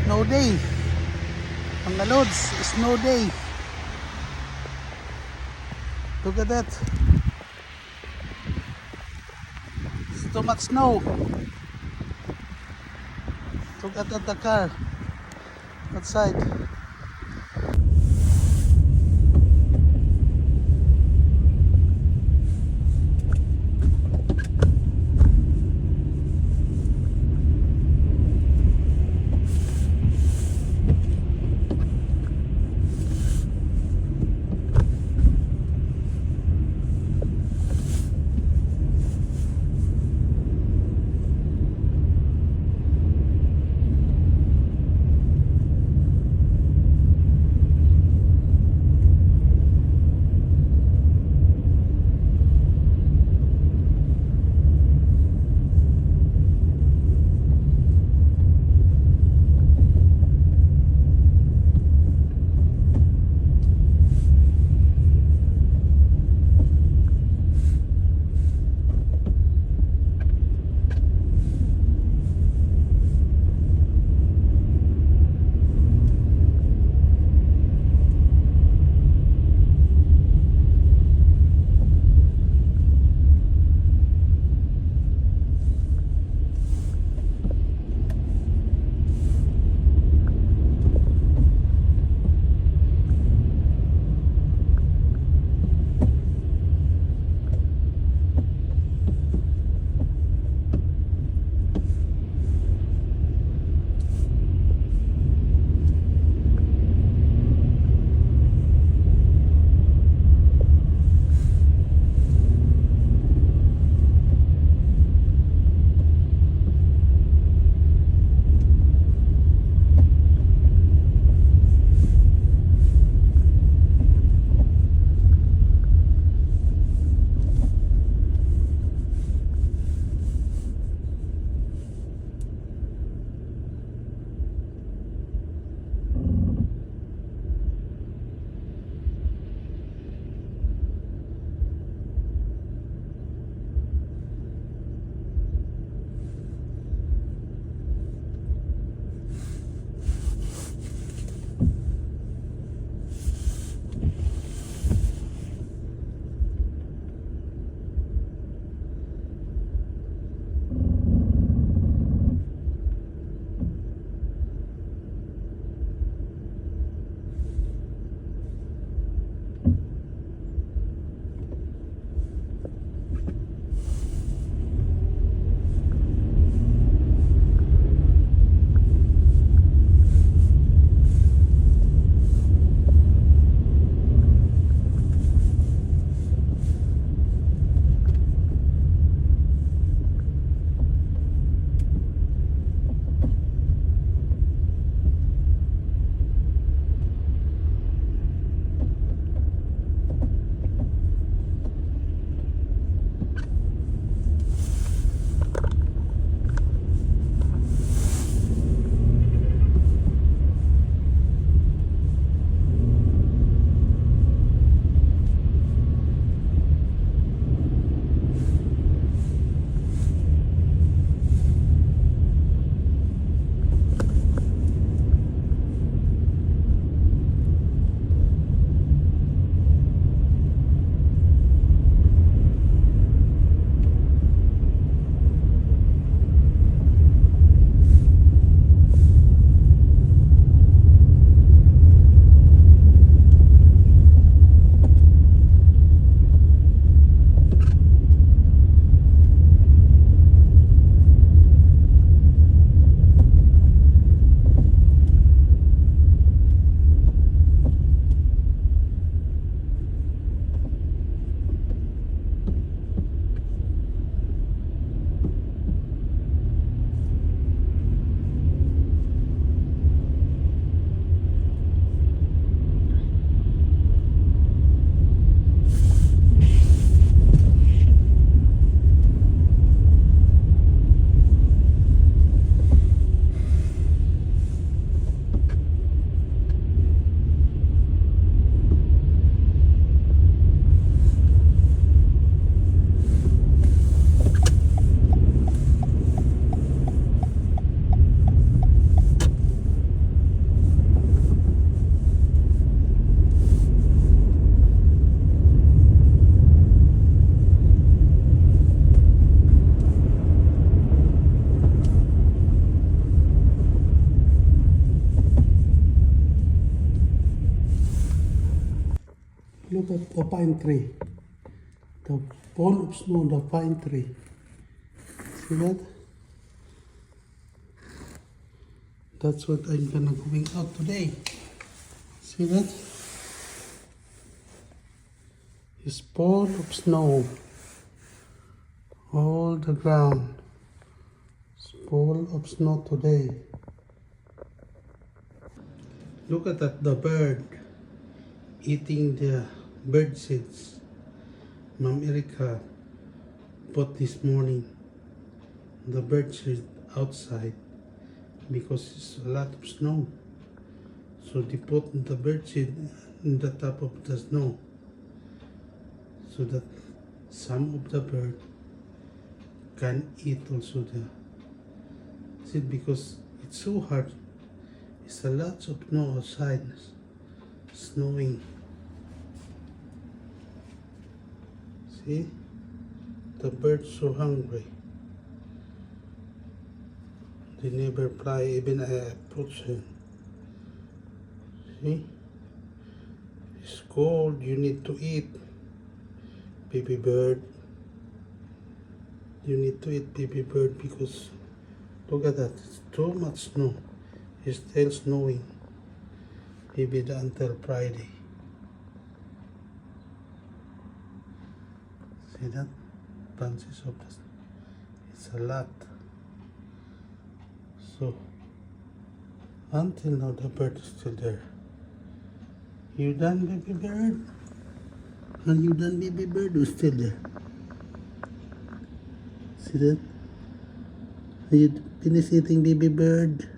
Snow day. Mga lods, snow day. Look at that. It's too much snow. Look at the car outside. the pine tree. The fall of snow, the pine tree. See that? That's what I'm gonna going out today. See that? It's fall of snow. All the ground. It's full of snow today. Look at that, the bird eating the bird seeds. Mom Erica put this morning the bird seed outside because it's a lot of snow. So they put the bird seed in the top of the snow so that some of the bird can eat also the seed because it's so hard. It's a lot of snow outside, snowing. See, the birds so hungry. They never fly even a portion. See, it's cold. You need to eat, baby bird. You need to eat, baby bird, because look at that. It's too much snow. It's still snowing. Maybe until Friday. See that? Bunches of the snow. It's a lot. So, until now the bird is still there. You done, baby bird? Are you done, baby bird? Or still there? See that? Are you finished eating, baby bird?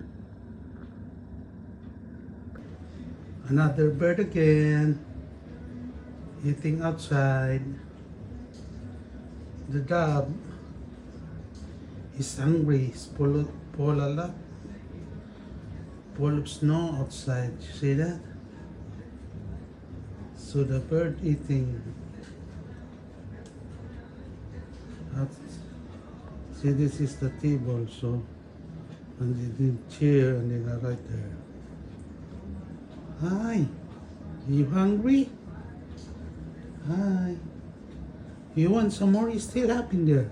Another bird again, eating outside. The dove is hungry. It's full a lot. Full of snow outside. You see that? So the bird eating. See, this is the table. So, and the chair, and then right there. Hi, you hungry? Hi. You want some more? You still up in there.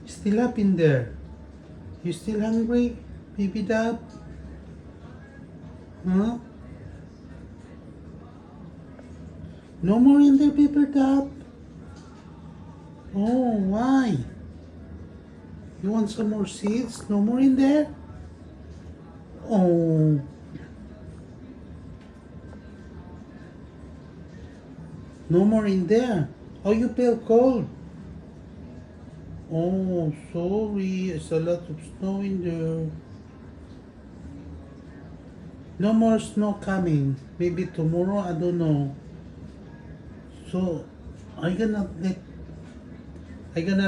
Still up in there. You still hungry, baby dove? Huh? No more in there, baby dove? Oh, why? You want some more seeds? No more in there? Oh, no more in there. Oh, you feel cold. Oh, sorry. It's a lot of snow in there. No more snow coming. Maybe tomorrow, I don't know. So, I'm gonna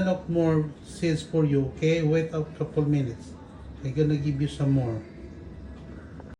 look more seeds for you, okay? Wait a couple minutes. I'm gonna give you some more.